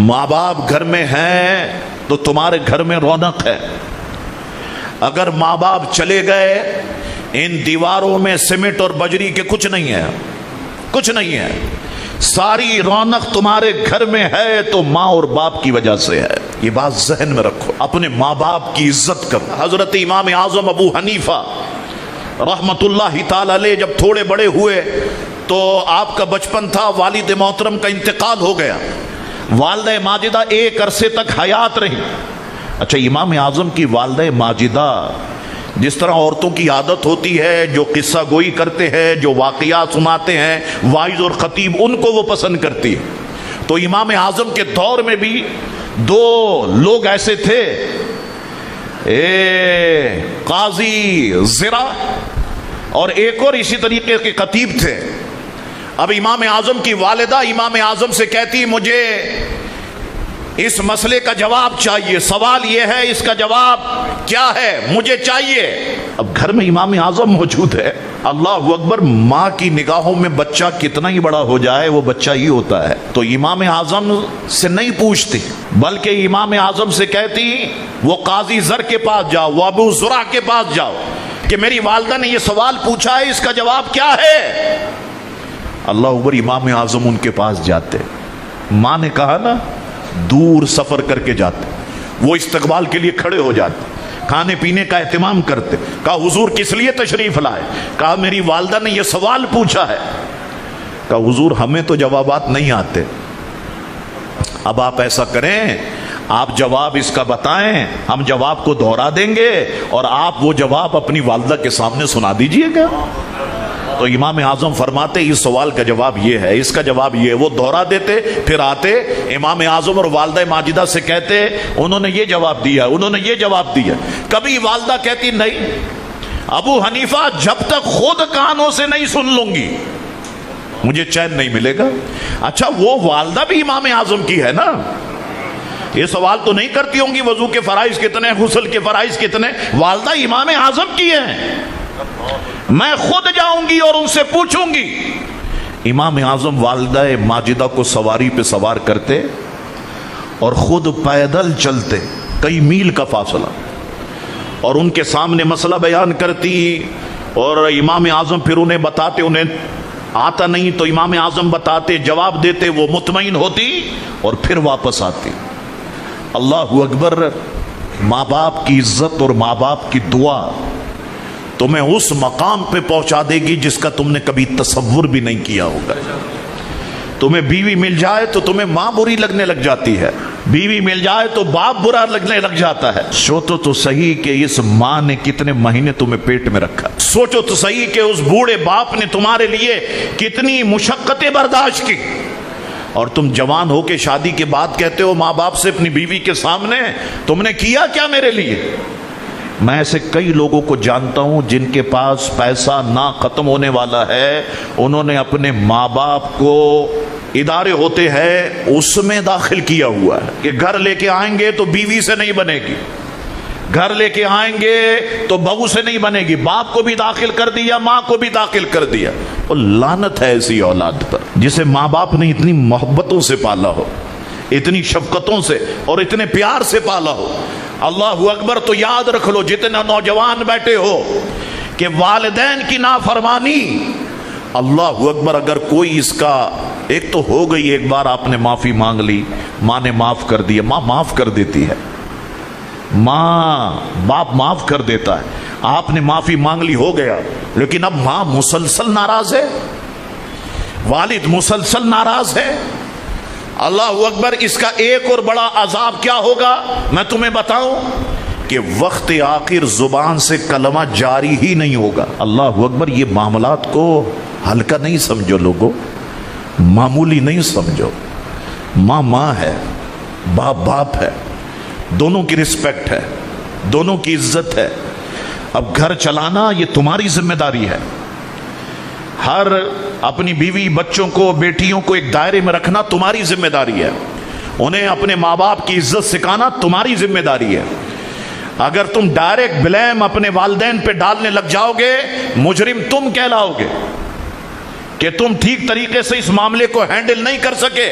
ماں باپ گھر میں ہیں تو تمہارے گھر میں رونق ہے. اگر ماں باپ چلے گئے ان دیواروں میں سیمنٹ اور بجری کے کچھ نہیں ہے, کچھ نہیں ہے. ساری رونق تمہارے گھر میں ہے تو ماں اور باپ کی وجہ سے ہے. یہ بات ذہن میں رکھو, اپنے ماں باپ کی عزت کرو. حضرت امام اعظم ابو حنیفہ رحمت اللہ تعالی علیہ جب تھوڑے بڑے ہوئے تو آپ کا بچپن تھا, والد محترم کا انتقال ہو گیا. والدہ ماجدہ ایک عرصے تک حیات رہی. اچھا, امام اعظم کی والدہ ماجدہ جس طرح عورتوں کی عادت ہوتی ہے, جو قصہ گوئی کرتے ہیں, جو واقعات سناتے ہیں, واعظ اور خطیب ان کو وہ پسند کرتی ہے. تو امام اعظم کے دور میں بھی دو لوگ ایسے تھے, قاضی زرع اور ایک اور اسی طریقے کے خطیب تھے. اب امام اعظم کی والدہ امام اعظم سے کہتی مجھے اس مسئلے کا جواب چاہیے, سوال یہ ہے اس کا جواب کیا ہے, مجھے چاہیے. اب گھر میں امام اعظم موجود ہے. اللہ اکبر, ماں کی نگاہوں میں بچہ کتنا ہی بڑا ہو جائے وہ بچہ ہی ہوتا ہے. تو امام اعظم سے نہیں پوچھتی بلکہ امام اعظم سے کہتی وہ قاضی زر کے پاس جاؤ, وہ ابو زرع کے پاس جاؤ کہ میری والدہ نے یہ سوال پوچھا ہے, اس کا جواب کیا ہے. اللہ اکبر, امام اعظم ان کے پاس جاتے. ماں نے کہا نا دور سفر کر کے جاتے, وہ استقبال کے لیے کھڑے ہو جاتے, کھانے پینے کا اہتمام کرتے. کہا حضور کس لیے تشریف لائے؟ کہا میری والدہ نے یہ سوال پوچھا ہے. کہا حضور ہمیں تو جوابات نہیں آتے, اب آپ ایسا کریں آپ جواب اس کا بتائیں, ہم جواب کو دہرا دیں گے اور آپ وہ جواب اپنی والدہ کے سامنے سنا دیجئے گا. تو امام اعظم فرماتے اس سوال کا جواب یہ ہے, اس کا جواب یہ ہے. وہ دہرا دیتے, پھر آتے امام اعظم اور والدہ ماجدہ سے کہتے انہوں نے یہ جواب دیا, انہوں نے یہ جواب دیا. کبھی والدہ کہتی نہیں ابو حنیفہ جب تک خود کانوں سے نہیں سن لوں گی مجھے چین نہیں ملے گا. اچھا, وہ والدہ بھی امام اعظم کی ہے نا, یہ سوال تو نہیں کرتی ہوں گی وضو کے فرائض کتنے, غسل کے فرائض کتنے. والدہ امام اعظم کی ہیں, میں خود جاؤں گی اور ان سے پوچھوں گی. امام اعظم والدہ ماجدہ کو سواری پہ سوار کرتے اور خود پیدل چلتے کئی میل کا فاصلہ, اور ان کے سامنے مسئلہ بیان کرتی اور امام اعظم پھر انہیں بتاتے. انہیں آتا نہیں تو امام اعظم بتاتے, جواب دیتے, وہ مطمئن ہوتی اور پھر واپس آتی. اللہ اکبر, ماں باپ کی عزت اور ماں باپ کی دعا تمہیں اس مقام پہ پہنچا دے گی جس کا تم نے کبھی تصور بھی نہیں کیا ہوگا. تمہیں بیوی مل جائے تو تمہیں ماں بری لگنے لگ جاتی ہے, بیوی مل جائے تو باپ برا لگنے لگ جاتا ہے. سوچو تو صحیح کہ اس ماں نے کتنے مہینے تمہیں پیٹ میں رکھا. سوچو تو صحیح کہ اس بوڑھے باپ نے تمہارے لیے کتنی مشقتیں برداشت کی, اور تم جوان ہو کے شادی کے بعد کہتے ہو ماں باپ سے اپنی بیوی کے سامنے تم نے کیا کیا میرے لیے. میں ایسے کئی لوگوں کو جانتا ہوں جن کے پاس پیسہ نہ ختم ہونے والا ہے, انہوں نے اپنے ماں باپ کو ادارے ہوتے ہیں اس میں داخل کیا ہوا ہے کہ گھر لے کے آئیں گے تو بیوی سے نہیں بنے گی, گھر لے کے آئیں گے تو بہو سے نہیں بنے گی. باپ کو بھی داخل کر دیا, ماں کو بھی داخل کر دیا. اور لعنت ہے ایسی اولاد پر جسے ماں باپ نے اتنی محبتوں سے پالا ہو, اتنی شفقتوں سے اور اتنے پیار سے پالا ہو. اللہ اکبر. تو یاد رکھ لو جتنے نوجوان بیٹھے ہو کہ والدین کی نافرمانی, اللہ اکبر, اگر کوئی اس کا ایک تو ہو گئی, ایک بار آپ نے معافی مانگ لی, ماں نے معاف کر دیا, ماں معاف کر دیتی ہے, ماں باپ معاف کر دیتا ہے. آپ نے معافی مانگ لی, ہو گیا, لیکن اب ماں مسلسل ناراض ہے, والد مسلسل ناراض ہے. اللہ اکبر. اس کا ایک اور بڑا عذاب کیا ہوگا میں تمہیں بتاؤں کہ وقت آخر زبان سے کلمہ جاری ہی نہیں ہوگا. اللہ اکبر. یہ معاملات کو ہلکا نہیں سمجھو لوگوں, معمولی نہیں سمجھو. ماں ماں ہے, باپ باپ ہے, دونوں کی رسپیکٹ ہے, دونوں کی عزت ہے. اب گھر چلانا یہ تمہاری ذمہ داری ہے. ہر اپنی بیوی بچوں کو بیٹیوں کو ایک دائرے میں رکھنا تمہاری ذمہ داری ہے. انہیں اپنے ماں باپ کی عزت سکھانا تمہاری ذمہ داری ہے. اگر تم ڈائریکٹ بلیم اپنے والدین پہ ڈالنے لگ جاؤ گے, مجرم تم کہلاؤ گے کہ تم ٹھیک طریقے سے اس معاملے کو ہینڈل نہیں کر سکے.